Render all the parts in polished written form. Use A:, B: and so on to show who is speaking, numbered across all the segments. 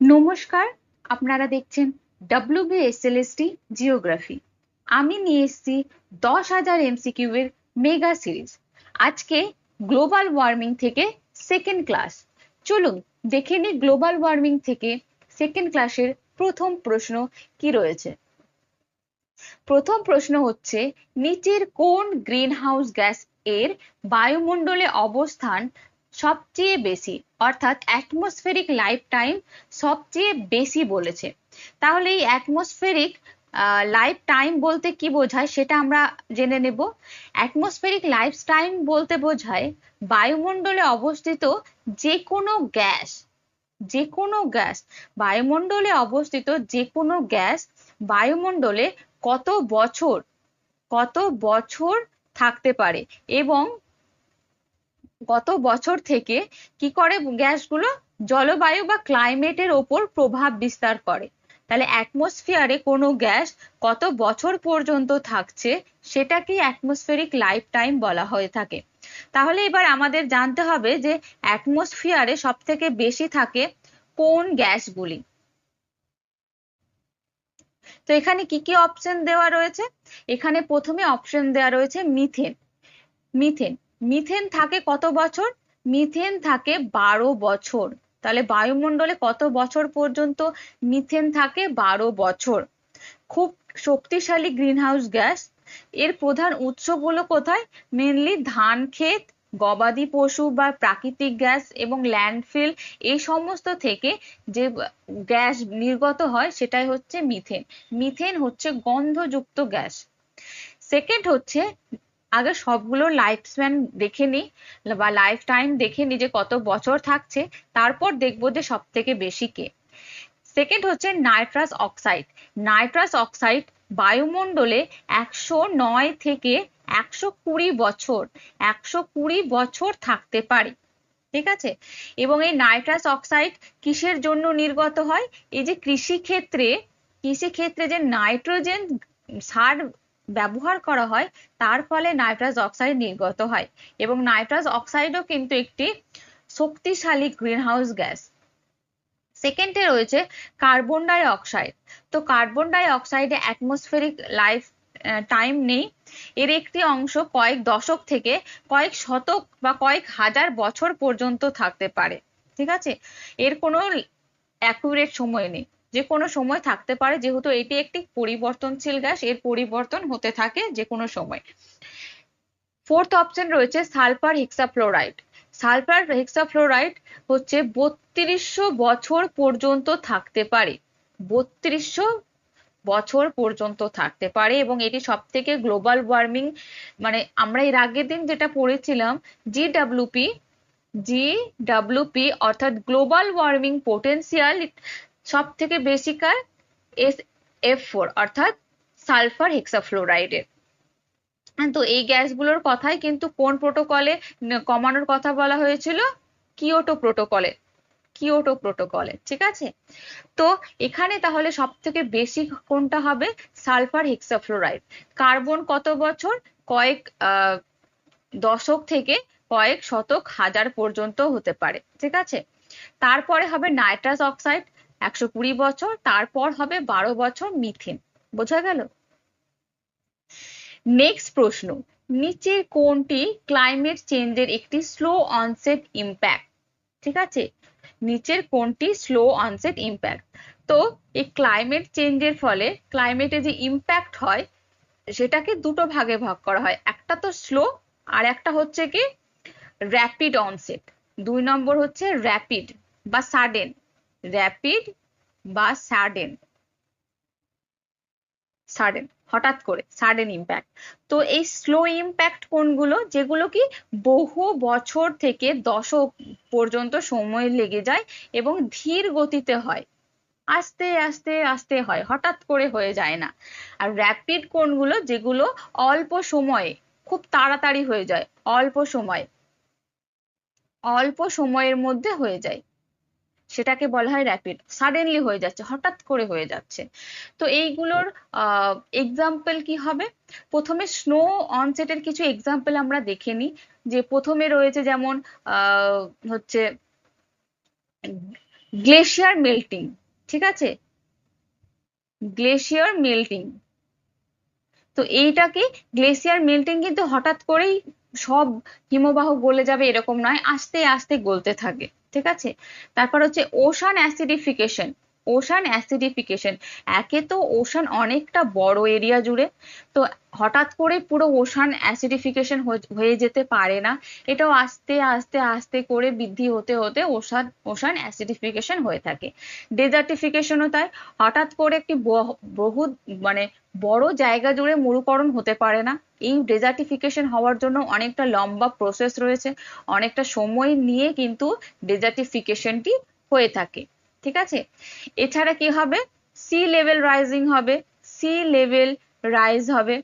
A: নমস্কার, আপনারা দেখছেন WBSLST জিওগ্রাফি। আমি নিয়ে এসেছি 10,000 MCQ এর মেগা সিরিজ। আজকে গ্লোবাল ওয়ার্মিং থেকে সেকেন্ড ক্লাস। চলুন দেখে নিই গ্লোবাল ওয়ার্মিং থেকে সেকেন্ড ক্লাসের প্রথম প্রশ্ন কি রয়েছে। প্রথম প্রশ্ন হচ্ছে, নিচের কোন গ্রিনহাউস গ্যাস এর বায়ুমণ্ডলে অবস্থান সবচেয়ে বেশি, অর্থাৎ অ্যাটমসফেরিক লাইফ টাইম সবচেয়ে বেশি বলেছে। তাহলে এই অ্যাটমসফেরিক লাইফ টাইম বলতে কি বোঝায় সেটা আমরা জেনে নেব। অ্যাটমসফেরিক লাইফ টাইম বলতে বোঝায় বায়ুমণ্ডলে অবস্থিত যে কোনো গ্যাস, যে কোনো গ্যাস, বায়ুমণ্ডলে অবস্থিত যে কোনো গ্যাস বায়ুমণ্ডলে কত বছর কত বছর থাকতে পারে এবং কত বছর থেকে কি করে গ্যাসগুলো জলবায়ু বা ক্লাইমেটের ওপর প্রভাব বিস্তার করে। তাহলে অ্যাটমসফিয়ারে কোনো গ্যাস কত বছর পর্যন্ত থাকছে সেটাকে অ্যাটমসফেরিক লাইফ টাইম বলা হয়ে থাকে। তাহলে এবার আমাদের জানতে হবে যে অ্যাটমসফিয়ারে সব থেকে বেশি থাকে কোন গ্যাসগুলি। তো এখানে কি কি অপশন দেওয়া রয়েছে? এখানে প্রথমে অপশন দেওয়া রয়েছে মিথেন। মিথেন মিথেন থাকে কত বছর? মিথেন থাকে 12 বছর। তাহলে বায়ুমণ্ডলে কত বছর পর্যন্ত মিথেন থাকে? 12 বছর। খুব শক্তিশালী গ্রিনহাউস গ্যাস। এর প্রধান উৎসগুলো কোথায়? মেনলি ধান ক্ষেত, গবাদি পশু বা প্রাকৃতিক গ্যাস এবং ল্যান্ডফিল, এই সমস্ত থেকে যে গ্যাস নির্গত হয় সেটাই হচ্ছে মিথেন। মিথেন হচ্ছে গন্ধযুক্ত গ্যাস। সেকেন্ড হচ্ছে, আগে সবগুলো লাইফ স্প্যান দেখে নিই বা লাইফ টাইম দেখে নিই যে কত বছর থাকছে, তারপর দেখবো যে সব থেকে বেশি কে। সেকেন্ড হচ্ছে নাইট্রাস অক্সাইড। নাইট্রাস অক্সাইড বায়ুমণ্ডলে 109 থেকে 120 বছর, 120 বছর থাকতে পারে। ঠিক আছে? এবং এই নাইট্রাস অক্সাইড কিসের জন্য নির্গত হয়? এই যে কৃষিক্ষেত্রে যে নাইট্রোজেন সার ব্যবহার করা হয় তার ফলে নাইট্রাস অক্সাইড নির্গত হয়। এবং নাইট্রাস অক্সাইডও কিন্তু একটি শক্তিশালী গ্রিনহাউস গ্যাস। সেকেন্ডে রয়েছে কার্বন ডাই অক্সাইড। তো carbon die অক্সাইডে atmospheric life time নেই। এর একটি অংশ কয়েক দশক থেকে কয়েক শতক বা কয়েক হাজার বছর পর্যন্ত থাকতে পারে। ঠিক আছে? এর কোনো অ্যাকুরেট সময় নেই, যে কোনো সময় থাকতে পারে, যেহেতু এটি একটি পরিবর্তনশীল গ্যাস, এর পরিবর্তন হতে থাকে যে কোনো সময়। ফোর্থ অপশন রয়েছে সালফার হেক্সাফ্লোরাইড। সালফার হেক্সাফ্লোরাইড হচ্ছে 3200 বছর পর্যন্ত থাকতে পারে। 3200 বছর পর্যন্ত থাকতে পারে এবং এটি সব থেকে গ্লোবাল ওয়ার্মিং, মানে আমরা এর আগের দিন যেটা পড়েছিলাম জিডব্লিউপি অর্থাৎ গ্লোবাল ওয়ার্মিং পোটেনশিয়াল সব থেকে বেশিকার SF4 অর্থাৎ সালফার হেক্সাফ্লোরাইডের। তো এই গ্যাসগুলোর কথাই কিন্তু কোন প্রোটোকলে কমানোর কথা বলা হয়েছিল? কিয়োটো প্রোটোকলে। কিয়োটো প্রোটোকলে। ঠিক আছে? তো এখানে তাহলে সব থেকে বেশি কোনটা হবে? Sulphur hexafluoride. কার্বন কত বছর? কয়েক দশক থেকে কয়েক শতক হাজার পর্যন্ত হতে পারে। ঠিক আছে? তারপরে হবে নাইট্রাস অক্সাইড 120 বছর, তারপর হবে 12 বছর মিথেন। বোঝা গেল? নেক্সট প্রশ্ন, নিচের কোনটি ক্লাইমেট চেঞ্জের একটি স্লো অনসেট ইম্প্যাক্ট? ঠিক আছে? নিচের কোনটি স্লো অনসেট ইম্প্যাক্ট? তো এই ক্লাইমেট চেঞ্জের ফলে ক্লাইমেটে যে ইম্প্যাক্ট হয় সেটাকে দুটো ভাগে ভাগ করা হয়, একটা তো স্লো আর একটা হচ্ছে কি র্যাপিড অনসেট। 2 নম্বর হচ্ছে র্যাপিড বা সাডেন। র্যাপিড বা সাডেন, সাডেন হঠাৎ করে, সাডেন ইম্প্যাক্ট। তো এই স্লো ইম্প্যাক্ট কোনগুলো? যেগুলো কি বহু বছর থেকে দশক পর্যন্ত সময় লেগে যায় এবং ধীর গতিতে হয়, আস্তে আস্তে আস্তে হয়, হঠাৎ করে হয়ে যায় না। আর র্যাপিড কোনগুলো? যেগুলো অল্প সময়ে, খুব তাড়াতাড়ি হয়ে যায়, অল্প সময়, অল্প সময়ের মধ্যে হয়ে যায়, সেটাকে বলা হয় র্যাপিড। সাডেনলি হয়ে যাচ্ছে, হঠাৎ করে হয়ে যাচ্ছে। তো এইগুলোর এক্সাম্পল কি হবে? প্রথমে স্নো অনসেটের কিছু এক্সাম্পল আমরা দেখে নিই। যে প্রথমে রয়েছে যেমন হচ্ছে গ্লেশিয়ার মেল্টিং, ঠিক আছে, গ্লেশিয়ার মেল্টিং। তো এইটাকে গ্লেশিয়ার মেল্টিং কিন্তু হঠাৎ করেই সব হিমবাহ গলে যাবে এরকম নয়, আস্তে আস্তে গলতে থাকে, ঠিক আছে। তারপর হচ্ছে ওশান অ্যাসিডিফিকেশন। ওশান অ্যাসিডিফিকেশন, একে তো ওশান অনেকটা বড় এরিয়া জুড়ে, তো হঠাৎ করে পুরো ওশান অ্যাসিডিফিকেশন হয়ে যেতে পারে না, এটাও আস্তে আস্তে আস্তে করে বৃদ্ধি হতে হতে ওশান ওশান অ্যাসিডিফিকেশন হয়ে থাকে। ডেজার্টিফিকেশনও তাই, হঠাৎ করে একটি বহু মানে বড় জায়গা জুড়ে মরুকরণ হতে পারে না, এই ডেজার্টিফিকেশন হওয়ার জন্য অনেকটা লম্বা প্রসেস রয়েছে, অনেকটা সময় নিয়ে কিন্তু ডেজার্টিফিকেশনটি হয়ে থাকে, ঠিক আছে। এছাড়া কি হবে, সি লেভেল রাইজিং হবে, সি লেভেল রাইজ হবে।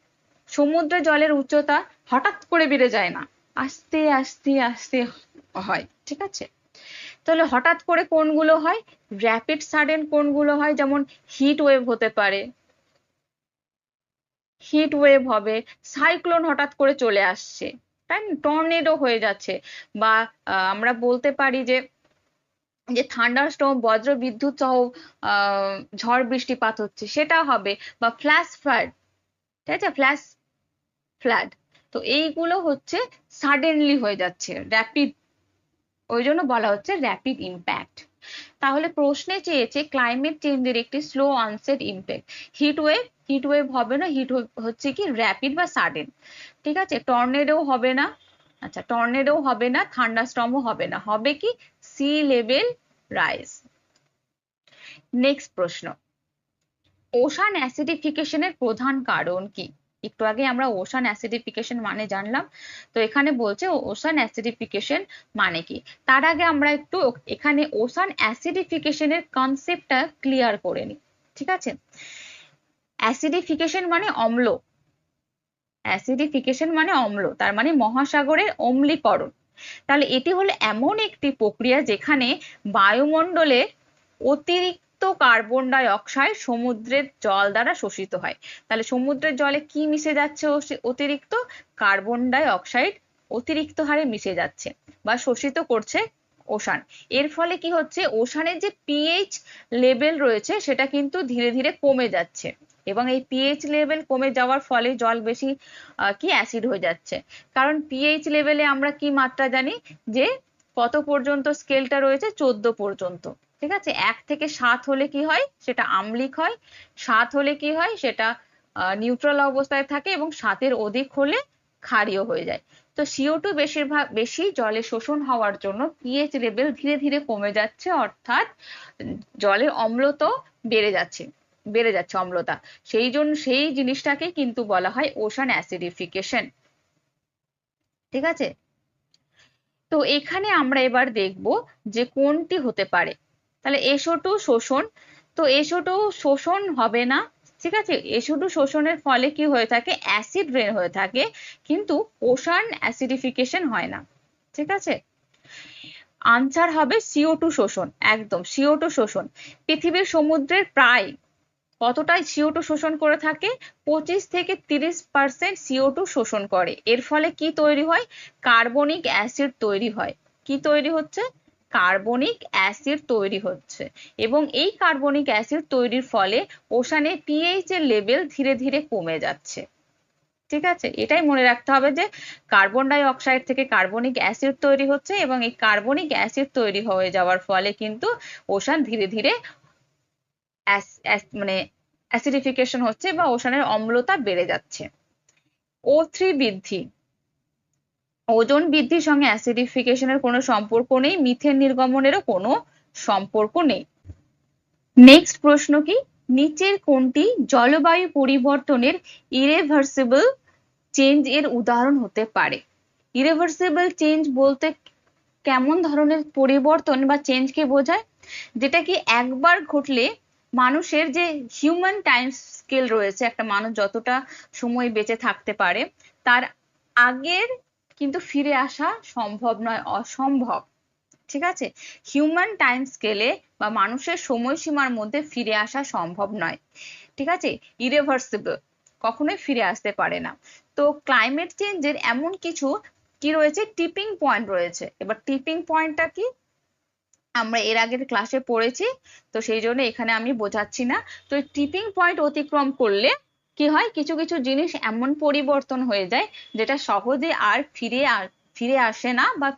A: সমুদ্র জলের উচ্চতা হঠাৎ করে বেড়ে যায় না, আস্তে আস্তে আস্তে হয়, ঠিক আছে। তাহলে হঠাৎ করে কোনগুলো হয়, র্যাপিড সাডেন কোনগুলো হয়, যেমন হিট ওয়েভ হতে পারে, হিট ওয়েভ হবে, সাইক্লোন হঠাৎ করে চলে আসছে, তাই টর্নেডো হয়ে যাচ্ছে, বা আমরা বলতে পারি যে যে থান্ডার স্টর্ম বজ্র বিদ্যুৎ সহ ঝড় বৃষ্টিপাত হচ্ছে সেটা হবে, বা ফ্ল্যাশ ফ্লাড, ঠিক আছে, ফ্ল্যাশ ফ্লাড। তো এইগুলো হচ্ছে সাডেনলি হয়ে যাচ্ছে, র্যাপিড, ওই জন্য বলা হচ্ছে র্যাপিড ইম্প্যাক্ট। তাহলে প্রশ্নে চেয়েছে ক্লাইমেট চেঞ্জের একটি slow onset impact. Heat wave, heat wave হবে না, হিট ওয়েভ হচ্ছে কি র্যাপিড বা সাডেন, ঠিক আছে। টর্নেডো হবে না, আচ্ছা টর্নেডো হবে না, থান্ডারস্টর্মও হবে না, হবে কি সি লেভেল রাইজ। নেক্সট প্রশ্ন, ওশান অ্যাসিডিফিকেশনের প্রধান কারণ কি? একটু আগে আমরা ওশান অ্যাসিডিফিকেশন মানে জানলাম, তো এখানে বলছে ওশান অ্যাসিডিফিকেশন মানে কি। তার আগে আমরা একটু এখানে ওশান অ্যাসিডিফিকেশনের কনসেপ্টটা ক্লিয়ার করে নিই, ঠিক আছে। অ্যাসিডিফিকেশন মানে অম্ল, অ্যাসিডিফিকেশন মানে অম্ল, তার মানে মহাসাগরের অম্লীকরণ। তাহলে এটি হলো এমন একটি প্রক্রিয়া যেখানে বায়ুমণ্ডলে অতিরিক্ত কার্বন ডাই অক্সাইড সমুদ্রের জল দ্বারা শোষিত হয়। তাহলে সমুদ্রের জলে কি মিশে যাচ্ছে, অতিরিক্ত কার্বন ডাই অক্সাইড অতিরিক্ত হারে মিশে যাচ্ছে বা শোষিত করছে ওশান। এর ফলে কি হচ্ছে, ওশানের যে পিএইচ লেভেল রয়েছে সেটা কিন্তু ধীরে ধীরে কমে যাচ্ছে, এবং এই পিএইচ লেভেল কমে যাওয়ার ফলে জল বেশি কি অ্যাসিড হয়ে যাচ্ছে। কারণ পিএইচ লেভেলে আমরা কি মাত্রা জানি, যে কত পর্যন্ত স্কেলটা রয়েছে, 14 পর্যন্ত, ঠিক আছে। 1 থেকে 7 হলে কি হয়, সেটা আম্লিক হয়, 7 হলে কি হয়, সেটা নিউট্রাল অবস্থায় থাকে, এবং 7-এর অধিক হলে ক্ষারীয় হয়ে যায়। তো CO2 বেশি জলে শোষণ হওয়ার জন্য পিএইচ লেভেল ধীরে ধীরে কমে যাচ্ছে, অর্থাৎ জলের অম্লতা বেড়ে যাচ্ছে, বেড়ে যাচ্ছে অম্লতা, সেই জন্য সেই জিনিসটাকে কিন্তু বলা হয় ওশান অ্যাসিডিফিকেশন, ঠিক আছে। তো এখানে আমরা এবার দেখব যে কোনটি হতে পারে। তাহলে SO2 শোষণ, তো SO2 শোষণ হবে না, ঠিক আছে। SO2 শোষণের ফলে কি হয়ে থাকে, অ্যাসিড রেন হয়ে থাকে, কিন্তু ওশান অ্যাসিডিফিকেশন হয় না, ঠিক আছে। আনসার হবে CO2 শোষণ, একদম CO2 শোষণ। পৃথিবীর সমুদ্রের প্রায় কতটাই CO2 শোষণ করে থাকে, 25 থেকে 30% CO2 শোষণ করে। এর ফলে কি তৈরি হয়, কার্বনিক অ্যাসিড তৈরি হয়। কি তৈরি হচ্ছে, কার্বনিক অ্যাসিড তৈরি হচ্ছে, এবং এই কার্বনিক অ্যাসিড তৈরির ফলে ওশানে পিএইচ এর লেভেল ধীরে ধীরে কমে যাচ্ছে, ঠিক আছে। এটাই মনে রাখতে হবে যে কার্বন ডাই অক্সাইড থেকে কার্বনিক অ্যাসিড তৈরি হচ্ছে, এবং এই কার্বনিক অ্যাসিড তৈরি হয়ে যাওয়ার ফলে কিন্তু ওশান ধীরে ধীরে মানে অ্যাসিডিফিকেশন হচ্ছে বা ওশানের অম্লতা বেড়ে যাচ্ছে। O3 বৃদ্ধি, ওজন বৃদ্ধির সঙ্গে অ্যাসিডিফিকেশনের কোনো সম্পর্ক নেই, মিথেন নির্গমনেরও কোনো সম্পর্ক নেই। নেক্সট প্রশ্ন কি, নিচের কোনটি জলবায়ু পরিবর্তনের ইরেভার্সিবল চেঞ্জ এর উদাহরণ হতে পারে? ইরেভার্সিবল চেঞ্জ বলতে কেমন ধরনের পরিবর্তন বা চেঞ্জকে বোঝায়, যেটা কি একবার ঘটলে মানুষের যে হিউম্যান টাইম স্কেল রয়েছে, একটা মানুষ যতটা সময় বেঁচে থাকতে পারে তার আগের কিন্তু ফিরে আসা সম্ভব নয়, অসম্ভব, ঠিক আছে। হিউম্যান টাইম স্কেলে বা মানুষের সময়সীমার মধ্যে ফিরে আসা সম্ভব নয়, ঠিক আছে, ইরিভার্সিবল, কখনোই ফিরে আসতে পারে না। তো ক্লাইমেট চেঞ্জের এমন কিছু কি রয়েছে, টিপিং পয়েন্ট রয়েছে। এবার টিপিং পয়েন্টটা কি, আমরা এর আগের ক্লাসে পড়েছি, তো সেই জন্য এখানে আমি বোঝাচ্ছি না। তো টিপিং পয়েন্ট অতিক্রম করলে কি হয়, কিছু কিছু জিনিস এমন পরিবর্তন হয়ে যায় যেটা সহজে আর ফিরে আসে না, বা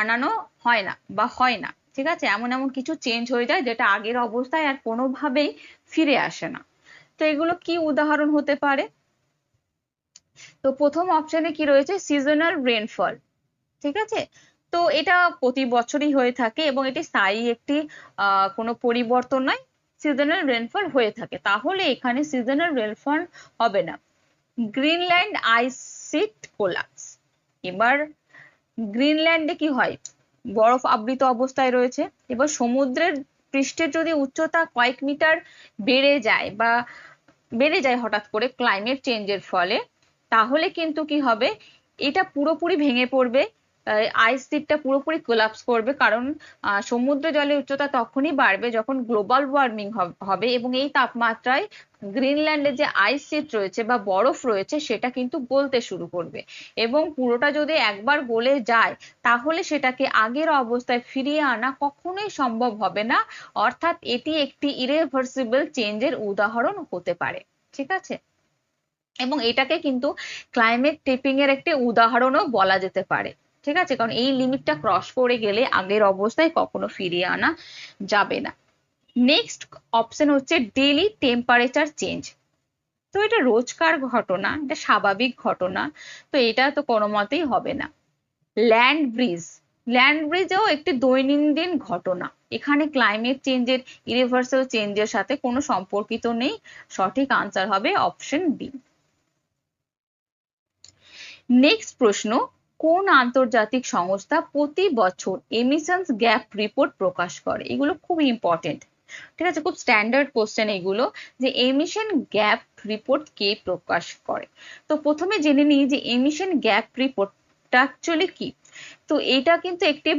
A: আনানো হয় না বা হয় না। ঠিক আছে, এমন এমন কিছু চেঞ্জ হয়ে যায় যেটা আগের অবস্থায় আর কোনোভাবেই ফিরে আসে না। তো এগুলো কি উদাহরণ হতে পারে? তো প্রথম অপশনে কি রয়েছে, সিজনাল রেনফল। ঠিক আছে, তো এটা প্রতি বছরই হয়ে থাকে এবং এটি স্থায়ী একটি কোনো পরিবর্তন নয়, সিজনাল রেনফল হয়ে থাকে। তাহলে এখানে সিজনাল রেনফল হবে না। গ্রিনল্যান্ড আইস শিট কোলাপস। এবার গ্রিনল্যান্ডে কি হয়, বরফ আবৃত অবস্থায় রয়েছে। এবার সমুদ্রের পৃষ্ঠের যদি উচ্চতা কয়েক মিটার বেড়ে যায় হঠাৎ করে ক্লাইমেট চেঞ্জের ফলে, তাহলে কিন্তু কি হবে, এটা পুরোপুরি ভেঙে পড়বে, আইস শিটটা পুরোপুরি কোলাপস করবে। কারণ সমুদ্র জলের উচ্চতা তখনই বাড়বে যখন গ্লোবাল ওয়ার্মিং হবে, এবং এই তাপমাত্রায় গ্রিনল্যান্ডে যে আইস শিট রয়েছে বা বরফ রয়েছে সেটা কিন্তু গলতে শুরু করবে, এবং পুরোটা যদি একবার গলে যায় তাহলে সেটাকে আগের অবস্থায় ফিরিয়ে আনা কখনোই সম্ভব হবে না। অর্থাৎ এটি একটি ইরিভার্সিবল চেঞ্জের উদাহরণ হতে পারে। ঠিক আছে, এবং এটাকে কিন্তু ক্লাইমেট টিপিং এর একটি উদাহরণও বলা যেতে পারে। ঠিক আছে, কারণ এই লিমিটটা ক্রস করে গেলে আগের অবস্থায় কখনো ফিরিয়ে আনা যাবে না। নেক্সট অপশন হচ্ছে ডেইলি টেম্পারেচার চেঞ্জ। তো এটা রোজকার ঘটনা, এটা স্বাভাবিক ঘটনা, তো এটা তো কোনো মতেই হবে না। ল্যান্ড ব্রিজ, ল্যান্ড ব্রিজও একটি দৈনন্দিন ঘটনা। এখানে ক্লাইমেট চেঞ্জের ইউনিভার্সাল চেঞ্জের সাথে কোনো সম্পর্কিত নেই। সঠিক আনসার হবে অপশন বি। নেক্সট প্রশ্ন, কোন আন্তর্জাতিক সংস্থা প্রতি বছর এমিশনস গ্যাপ রিপোর্ট প্রকাশ করে? এগুলো খুব ইম্পর্টেন্ট। ঠিক আছে, খুব স্ট্যান্ডার্ড কোশ্চেন এগুলো, যে এমিশন গ্যাপ রিপোর্ট কে প্রকাশ করে। তো প্রথমে জেনে নিই যে এমিশন গ্যাপ রিপোর্টটা অ্যাকচুয়ালি কি। তো এটা কিন্তু একটি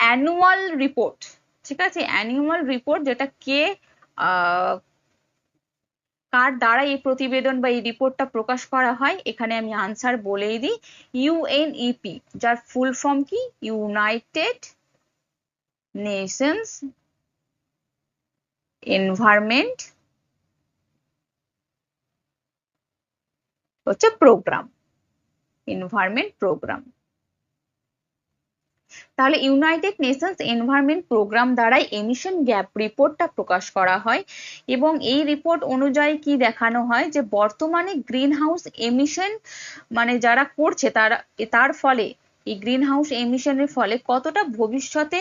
A: অ্যানুয়াল রিপোর্ট। ঠিক আছে, অ্যানুয়াল রিপোর্ট, যেটা কার দ্বারা এই প্রতিবেদন বা এই রিপোর্টটা প্রকাশ করা হয়, এখানে আমি আনসার বলেই দিই, ইউএনইপি, যার ফুল ফর্ম কি, ইউনাইটেড নেশনস এনভায়রনমেন্ট হচ্ছে প্রোগ্রাম, এনভায়রনমেন্ট প্রোগ্রাম। তাহলে ইউনাইটেড নেশনস এনভায়রনমেন্ট প্রোগ্রাম দ্বারাই এমিশন গ্যাপ রিপোর্টটা প্রকাশ করা হয়, এবং এই রিপোর্ট অনুযায়ী কি দেখানো হয়, যে বর্তমানে গ্রিন হাউস এমিশন মানে যারা করছে তার ফলে, এই গ্রিন হাউস এমিশনের ফলে কতটা ভবিষ্যতে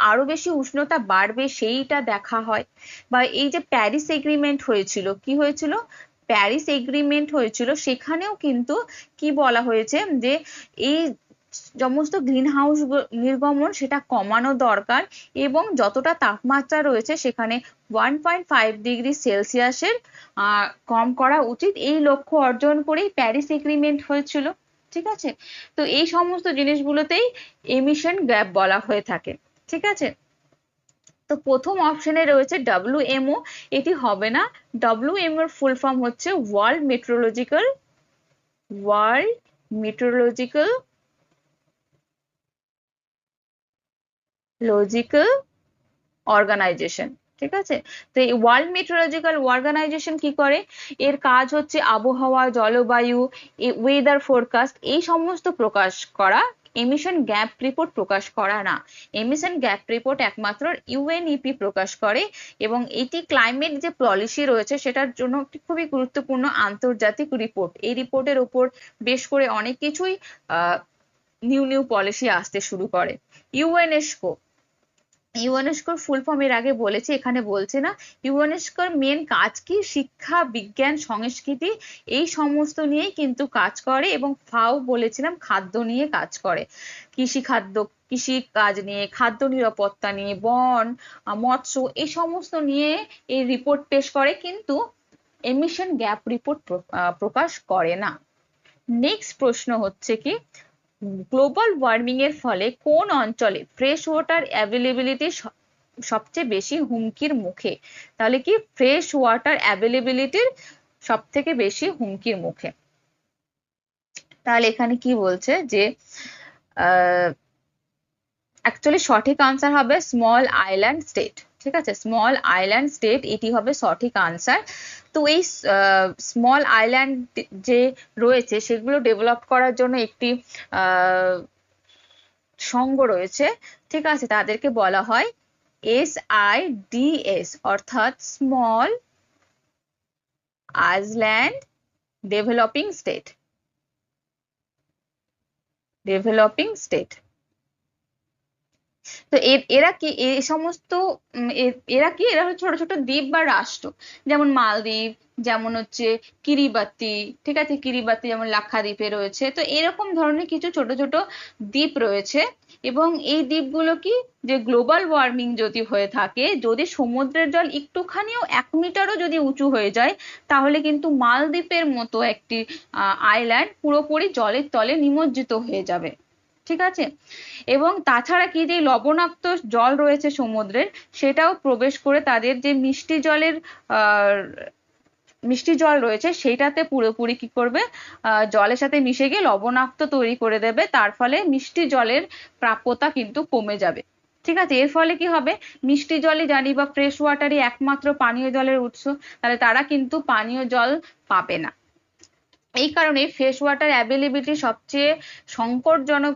A: আরো বেশি উষ্ণতা বাড়বে সেইটা দেখা হয়। বা এই যে প্যারিস এগ্রিমেন্ট হয়েছিল, কি হয়েছিল, প্যারিস এগ্রিমেন্ট হয়েছিল, সেখানেও কিন্তু কি বলা হয়েছে, যে এই সমস্ত গ্রিন হাউস নির্গমন সেটা কমানো দরকার, এবং যতটা তাপমাত্রা রয়েছে সেখানে 1.5 ডিগ্রি সেলসিয়াসের কম করা উচিত। এই লক্ষ্য অর্জন করেই প্যারিস এগ্রিমেন্ট হয়েছিল। ঠিক আছে, তো এই সমস্ত জিনিসগুলোতেই এমিশন গ্যাপ বলা হয়ে থাকে। ঠিক আছে, তো প্রথম অপশনে রয়েছে ডব্লিউএমও, এটি হবে না। ডব্লিউএমও এর ফুল ফর্ম হচ্ছে ওয়ার্ল্ড মেট্রোলজিক্যাল অর্গানাইজেশন। ঠিক আছে, তো এই ওয়ার্ল্ড মেট্রোলজিক্যাল অর্গানাইজেশন কি করে, এর কাজ হচ্ছে আবহাওয়া, জলবায়ু, ওয়েদার ফোরকাস্ট এই সমস্ত প্রকাশ করা, এমিশন গ্যাপ রিপোর্ট প্রকাশ করা না। এমিশন গ্যাপ রিপোর্ট একমাত্র ইউএনইপি প্রকাশ করে, এবং এটি ক্লাইমেট যে পলিসি রয়েছে সেটার জন্য একটি খুবই গুরুত্বপূর্ণ আন্তর্জাতিক রিপোর্ট। এই রিপোর্টের উপর বেশ করে অনেক কিছুই নিউ পলিসি আসতে শুরু করে। ইউনেস্কোর ফুল ফর্ম এর আগে বলেছি, এখানে বলছে না। ইউনেস্কোর মেন কাজ কি, শিক্ষা, বিজ্ঞান, সংস্কৃতি এই সমস্ত নিয়েই কিন্তু কাজ করে, এবং ফাও বলেছিলাম খাদ্য নিয়ে কাজ করে, কৃষি কাজ নিয়ে, খাদ্য নিরাপত্তা নিয়ে, বন, মৎস্য এই সমস্ত নিয়ে এই রিপোর্ট পেশ করে, কিন্তু এমিশন গ্যাপ রিপোর্ট প্রকাশ করে না। নেক্সট প্রশ্ন হচ্ছে কি, গ্লোবাল ওয়ার্মিং এর ফলে কোন অঞ্চলে ফ্রেশ ওয়াটার অ্যাভেলেবিলিটি সবচেয়ে বেশি হুমকির মুখে? তাহলে কি, ফ্রেশ ওয়াটার অ্যাভেলেবিলিটির সব থেকে বেশি হুমকির মুখে। তাহলে এখানে কি বলছে, যে অ্যাকচুয়ালি সঠিক আনসার হবে স্মল আইল্যান্ড স্টেট। ঠিক আছে, স্মল আইল্যান্ড স্টেট এটি হবে সঠিক আনসার। তো এই স্মল আইল্যান্ড যে রয়েছে সেগুলো ডেভেলপ করার জন্য একটি সংঘ রয়েছে, ঠিক আছে, তাদেরকে বলা হয় SIDS, অর্থাৎ small island developing state. Developing state. তো এরা কি এই সমস্ত এরা কি, এরা হচ্ছে ছোট ছোট দ্বীপ বা রাষ্ট্র, যেমন মালদ্বীপ, যেমন হচ্ছে কিরিবাতি, ঠিক আছে, কিরিবাতি যেমন লাক্ষাদ্বীপে রয়েছে। তো এরকম ধরনের কিছু ছোট ছোট দ্বীপ রয়েছে। এবং এই দ্বীপগুলো কি, যে গ্লোবাল ওয়ার্মিং যদি হয়ে থাকে, যদি সমুদ্রের জল একটুখানিও 1 মিটারও যদি উঁচু হয়ে যায়, তাহলে কিন্তু মালদ্বীপের মতো একটি আইল্যান্ড পুরোপুরি জলের তলে নিমজ্জিত হয়ে যাবে। ঠিক আছে, এবং তাছাড়া কি, যে লবণাক্ত জল রয়েছে সমুদ্রের, সেটাও প্রবেশ করে তাদের যে মিষ্টি জল রয়েছে সেটাতে পুরোপুরি কি করবে, জলের সাথে মিশে গিয়ে লবণাক্ত তৈরি করে দেবে। তার ফলে মিষ্টি জলের প্রাপ্যতা কিন্তু কমে যাবে। ঠিক আছে, এর ফলে কি হবে, মিষ্টি জলই জানি বা ফ্রেশ ওয়াটারই একমাত্র পানীয় জলের উৎস, তাহলে তারা কিন্তু পানীয় জল পাবে না। এই কারণে ফ্রেশ ওয়াটার অ্যাভেলেবিলিটি সবচেয়ে সংকটজনক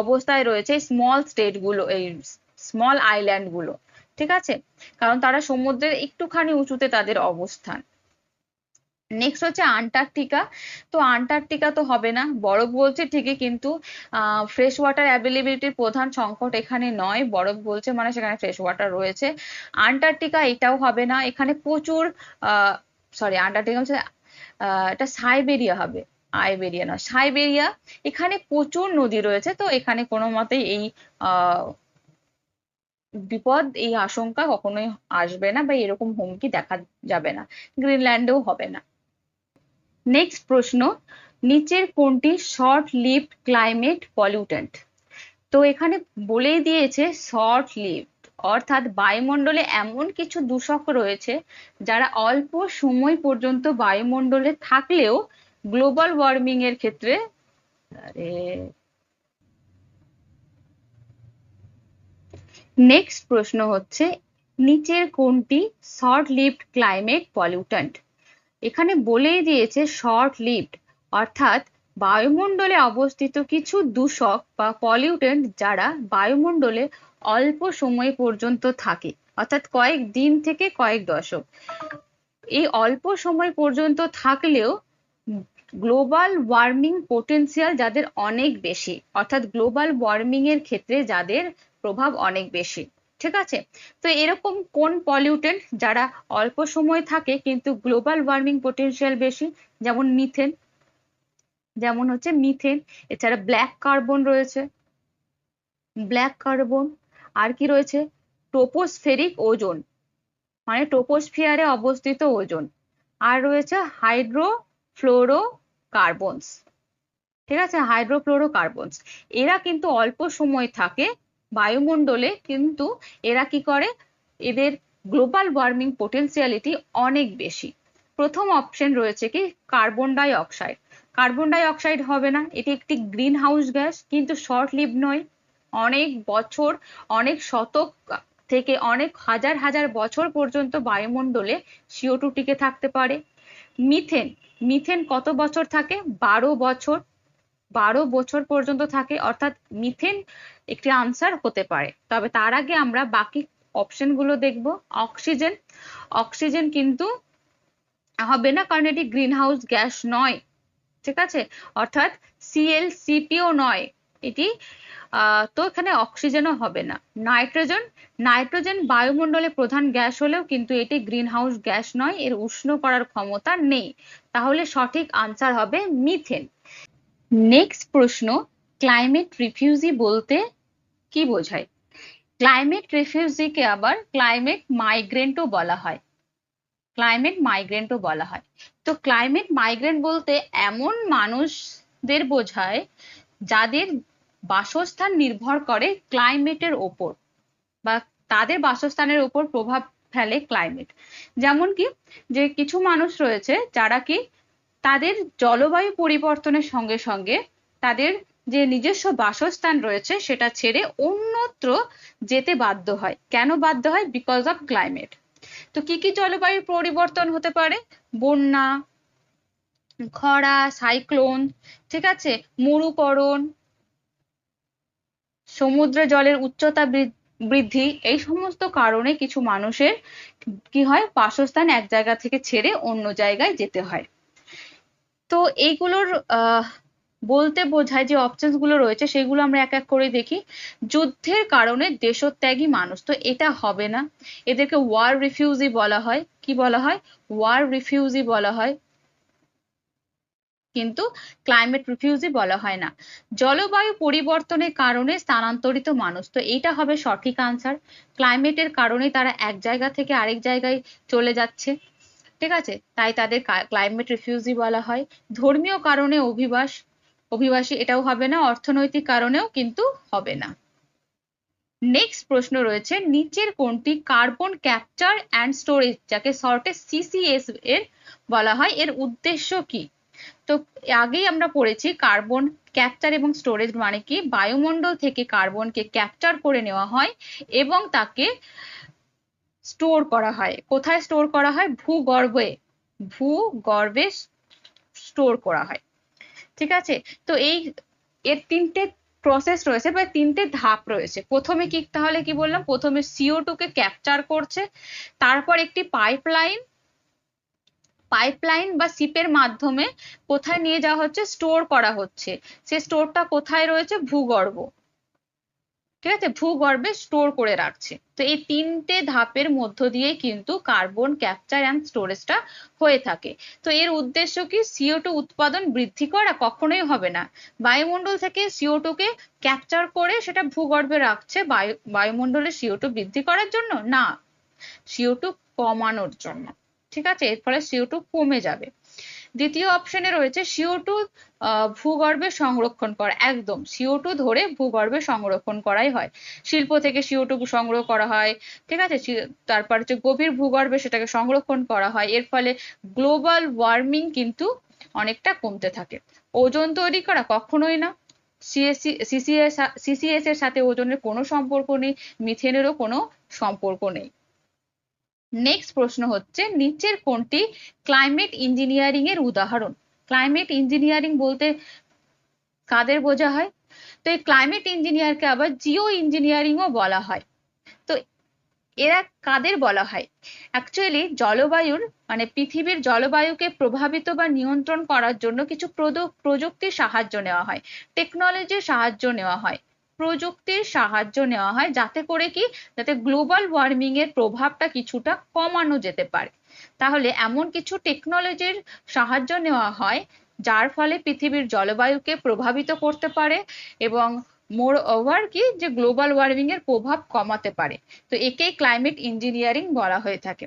A: অবস্থায় রয়েছে স্মল স্টেট গুলো, এই স্মল আইল্যান্ড গুলো। ঠিক আছে, কারণ তারা সমুদ্রের একটুখানি উঁচুতে তাদের অবস্থান। নেক্সট হচ্ছে আন্টার্কটিকা। তো আন্টার্কটিকা তো হবে না, বরফ বলছে ঠিকই, কিন্তু ফ্রেশ ওয়াটার অ্যাভেলেবিলিটির প্রধান সংকট এখানে নয়, বরফ বলছে মানে সেখানে ফ্রেশ ওয়াটার রয়েছে। আন্টার্কটিকা এটাও হবে না, এখানে প্রচুর সরি, আন্টার্কটিকা হচ্ছে এটা সাইবেরিয়া হবে, আইবেরিয়া না, সাইবেরিয়া। এখানে প্রচুর নদী রয়েছে, তো এখানে কোনো মতেই এই বিপদ, এই আশঙ্কা কখনোই আসবে না, বা এরকম হুমকি দেখা যাবে না। গ্রিনল্যান্ডেও হবে না। নেক্সট প্রশ্ন, নিচের কোনটি শর্ট লিভড ক্লাইমেট পলিউটেন্ট? তো এখানে বলেই দিয়েছে শর্ট লিভড, অর্থাৎ বায়ুমণ্ডলে এমন কিছু দূষক রয়েছে যারা অল্প সময় পর্যন্ত বায়ুমণ্ডলে থাকলেও গ্লোবাল ওয়ার্মিং এর ক্ষেত্রে, নেক্সট প্রশ্ন হচ্ছে, নিচের কোনটি শর্ট লিভড ক্লাইমেট পলিউটেন্ট? এখানে বলেই দিয়েছে শর্ট লিভড, অর্থাৎ বায়ুমণ্ডলে অবস্থিত কিছু দূষক বা পলিউটেন্ট যারা বায়ুমণ্ডলে অল্প সময় পর্যন্ত থাকে, অর্থাৎ কয়েক দিন থেকে কয়েক দশক। এই অল্প সময় পর্যন্ত থাকলেও গ্লোবাল ওয়ার্মিং পোটেনশিয়াল যাদের অনেক বেশি, অর্থাৎ গ্লোবাল ওয়ার্মিং এর ক্ষেত্রে যাদের প্রভাব অনেক বেশি। ঠিক আছে, তো এরকম কোন পলিউটেন্ট যারা অল্প সময় থাকে কিন্তু গ্লোবাল ওয়ার্মিং পোটেনশিয়াল বেশি? যেমন মিথেন, যেমন হচ্ছে মিথেন। এছাড়া ব্ল্যাক কার্বন রয়েছে, ব্ল্যাক কার্বন। আর কি রয়েছে, ট্রোপোস্ফেরিক ওজোন, মানে ট্রোপোস্ফিয়ারে অবস্থিত ওজোন। আর রয়েছে হাইড্রোফ্লোরোকার্বনস। ঠিক আছে, হাইড্রোফ্লোরোকার্বনস। এরা কিন্তু অল্প সময় থাকে বায়ুমণ্ডলে, কিন্তু এরা কি করে, এদের গ্লোবাল ওয়ার্মিং পোটেনশিয়ালিটি অনেক বেশি। প্রথম অপশন রয়েছে কি, carbon die oxide. Carbon die oxide হবে না, এটি একটি গ্রিন হাউস গ্যাস, কিন্তু শর্ট লিভ নয়, অনেক বছর, অনেক শতক থেকে অনেক হাজার হাজার বছর পর্যন্ত বায়ুমণ্ডলে CO2 টিকে থাকতে পারে। মিথেন, মিথেন কত বছর থাকে, 12 বছর, 12 বছর পর্যন্ত থাকে, অর্থাৎ মিথেন একটি আনসার হতে পারে। তবে তার আগে আমরা বাকি অপশন গুলো দেখবো। অক্সিজেন, অক্সিজেন কিন্তু হবে না, কারণ এটি গ্রিন হাউস গ্যাস নয়। ঠিক আছে, অর্থাৎ ClCpও নয় এটি, তো এখানে অক্সিজেনও হবে না। নাইট্রোজেন, নাইট্রোজেন বায়ুমণ্ডলে প্রধান গ্যাস হলেও কিন্তু এটি গ্রিন হাউস গ্যাস নয়, এর উষ্ণ করার ক্ষমতা নেই। তাহলে সঠিক আনসার হবে মিথেন। নেক্সট প্রশ্ন, ক্লাইমেট রিফিউজি বলতে কি বোঝায়? ক্লাইমেট রিফিউজিকে আবার ক্লাইমেট মাইগ্রেন্টও বলা হয়, ক্লাইমেট মাইগ্রেন্টও বলা হয়। তো ক্লাইমেট মাইগ্রেন্ট বলতে এমন মানুষদের বোঝায় যাদের বাসস্থান নির্ভর করে ক্লাইমেটের ওপর, বা তাদের বাসস্থানের উপর প্রভাব ফেলে ক্লাইমেট। যেমন কি, যে কিছু মানুষ রয়েছে যারা কি তাদের জলবায়ু পরিবর্তনের সঙ্গে সঙ্গে তাদের যে নিজস্ব বাসস্থান রয়েছে সেটা ছেড়ে অন্যত্র যেতে বাধ্য হয়। কেন বাধ্য হয়? Because of climate. তো কি কি জলবায়ুর পরিবর্তন হতে পারে? বন্যা, খরা, সাইক্লোন, ঠিক আছে, মরুকরণ, সমুদ্র জলের উচ্চতা বৃদ্ধি, এই সমস্ত কারণে কিছু মানুষের কি হয়, বাসস্থান এক জায়গা থেকে ছেড়ে অন্য জায়গায় যেতে হয়। তো এইগুলোর বলতে বোঝায় যে অপশনস গুলো রয়েছে সেগুলো আমরা এক এক করে দেখি। যুদ্ধের কারণে দেশত্যাগী মানুষ, তো এটা হবে না, এদেরকে ওয়ার রিফিউজি বলা হয়। কি বলা হয়? ওয়ার রিফিউজি বলা হয়, কিন্তু ক্লাইমেট রিফিউজি বলা হয় না। জলবায়ু পরিবর্তনের কারণে স্থানান্তরিত মানুষ, তো এইটা হবে সঠিক আনসার। ক্লাইমেটের কারণে তারা এক জায়গা থেকে আরেক জায়গায় চলে যাচ্ছে, ঠিক আছে, তাই তাদের ক্লাইমেট রিফিউজি বলা হয়। ধর্মীয় কারণে অভিবাসী, এটাও হবে না। অর্থনৈতিক কারণেও কিন্তু হবে না। নেক্সট প্রশ্ন রয়েছে, নিচের কোনটি কার্বন ক্যাপচার অ্যান্ড স্টোরেজ, যাকে শর্টে সিসিএস এর বলা হয়, এর উদ্দেশ্য কি? তো আগেই আমরা পড়েছি কার্বন ক্যাপচার এবং স্টোরেজ মানে কি, বায়ুমণ্ডল থেকে কার্বনকে ক্যাপচার করে নেওয়া হয় এবং তাকে স্টোর করা হয়। কোথায় স্টোর করা হয়? ভূগর্ভে স্টোর করা হয়, ঠিক আছে। তো এর তিনটে প্রসেস রয়েছে বা তিনটে ধাপ রয়েছে। প্রথমে কি, তাহলে কি বললাম, প্রথমে CO2 কে ক্যাপচার করছে, তারপর একটি পাইপলাইন বা শিপের মাধ্যমে কোথায় নিয়ে যাওয়া হচ্ছে? স্টোর করা হচ্ছে। সে স্টোরটা কোথায় রয়েছে? ভূগর্ভ, ঠিক আছে, ভূগর্ভে স্টোর করে রাখছে। তো এই তিনটে ধাপের মধ্য দিয়ে কিন্তু কার্বন ক্যাপচার অ্যান্ড স্টোরেজটা হয়ে থাকে। তো এর উদ্দেশ্য কি? CO2 উৎপাদন বৃদ্ধি করা? কখনোই হবে না। বায়ুমণ্ডল থেকে CO2 কে ক্যাপচার করে সেটা ভূগর্ভে রাখছে বায়ুমণ্ডলে CO2 বৃদ্ধি করার জন্য না, CO2 কমানোর জন্য, ঠিক আছে, এর ফলে CO2 কমে যাবে। দ্বিতীয় অপশনে রয়েছে CO2 ভূগর্ভে সংরক্ষণ করা। একদম CO2 ধরে ভূগর্ভে সংরক্ষণ করাই হয়। শিল্প থেকে CO2 সংগ্রহ করা হয়, ঠিক আছে, তারপর হচ্ছে গভীর ভূগর্ভে সেটাকে সংরক্ষণ করা হয়। এর ফলে গ্লোবাল ওয়ার্মিং কিন্তু অনেকটা কমতে থাকে। ওজোন তৈরি করা? কখনোই না। সিসিএস এর সাথে ওজনের কোনো সম্পর্ক নেই, মিথেনেরও কোনো সম্পর্ক নেই। নেক্সট প্রশ্ন হচ্ছে, নিচের কোনটি ক্লাইমেট ইঞ্জিনিয়ারিং এর উদাহরণ? ক্লাইমেট ইঞ্জিনিয়ারিং বলতে কাদের বোঝা হয়? তো এই ক্লাইমেট ইঞ্জিনিয়ারকে আবার জিও ইঞ্জিনিয়ারিংও বলা হয়। তো এরা কাদের বলা হয়? অ্যাকচুয়ালি জলবায়ুর মানে পৃথিবীর জলবায়ুকে প্রভাবিত বা নিয়ন্ত্রণ করার জন্য কিছু প্রযুক্তির সাহায্য নেওয়া হয়, টেকনোলজির সাহায্য নেওয়া হয়, প্রযুক্তির সাহায্য নেওয়া হয়, যাতে করে কি, যাতে গ্লোবাল ওয়ার্মিং এর প্রভাবটা কিছুটা কমানো যেতে পারে। তাহলে এমন কিছু টেকনোলজির সাহায্য নেওয়া হয় যার ফলে পৃথিবীর জলবায়ুকে প্রভাবিত করতে পারে এবং মোর ওভার কি, যে গ্লোবাল ওয়ার্মিং এর প্রভাব কমাতে পারে। তো একেই ক্লাইমেট ইঞ্জিনিয়ারিং বলা হয়ে থাকে।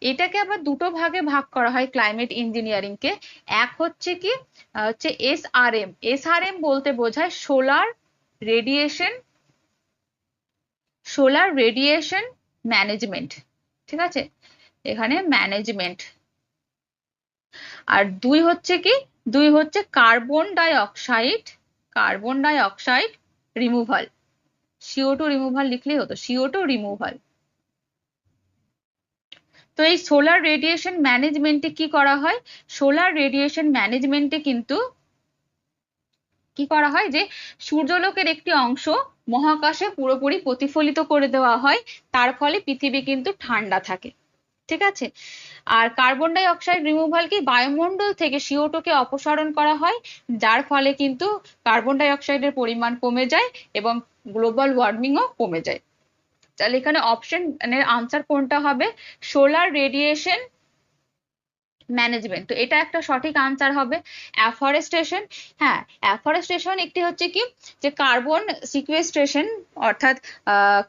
A: এটাকে আবার দুটো ভাগে ভাগ করা হয় ক্লাইমেট ইঞ্জিনিয়ারিং কে। এক হচ্ছে কি, হচ্ছে SRM। SRM বলতে বোঝায় সোলার রেডিয়েশন ম্যানেজমেন্ট, ঠিক আছে, এখানে ম্যানেজমেন্ট। আর দুই হচ্ছে carbon die oxide removal. CO2 removal লিখলেই হতো, CO2 রিমুভাল। তো এই সোলার রেডিয়েশন ম্যানেজমেন্টে কি করা হয়? সোলার রেডিয়েশন ম্যানেজমেন্টে কিন্তু কি করা হয়, যে সূর্যালোকের একটি অংশ মহাকাশে পুরোপুরি প্রতিফলিত করে দেওয়া হয়, তার ফলে পৃথিবী কিন্তু ঠান্ডা থাকে, ঠিক আছে। আর কার্বন ডাই অক্সাইড রিমুভাল কি, বায়ুমণ্ডল থেকে CO2 কে অপসারণ করা হয়, যার ফলে কিন্তু কার্বন ডাই অক্সাইডের পরিমাণ কমে যায় এবং গ্লোবাল ওয়ার্মিংও কমে যায়। তাহলে এখানে অপশনের আনসার কোনটা হবে? Solar radiation management. তো এটা একটা সঠিক আনসার হবে। অ্যাফরেস্টেশন, হ্যাঁ, অ্যাফরেস্টেশন একটি হচ্ছে কি, যে কার্বন সিকুয়েস্ট্রেশন অর্থাৎ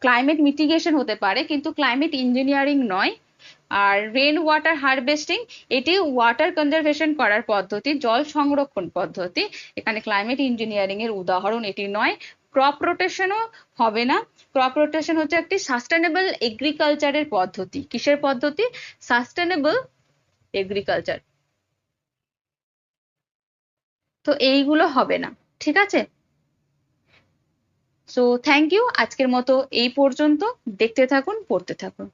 A: ক্লাইমেট মিটিগেশন হতে পারে, কিন্তু ক্লাইমেট ইঞ্জিনিয়ারিং নয়। আর রেন ওয়াটার হারভেস্টিং, এটি ওয়াটার কনজারভেশন করার পদ্ধতি, জল সংরক্ষণ পদ্ধতি। এখানে ক্লাইমেট ইঞ্জিনিয়ারিং এর উদাহরণ এটি নয়। ক্রপ রোটেশনও হবে না। ক্রপ রোটেশন হচ্ছে একটি সাস্টেনেবল এগ্রিকালচারের পদ্ধতি। কিসের পদ্ধতি? Sustainable agriculture. তো এইগুলো হবে না, ঠিক আছে। সো থ্যাংক ইউ, আজকের মতো এই পর্যন্ত। দেখতে থাকুন, পড়তে থাকুন।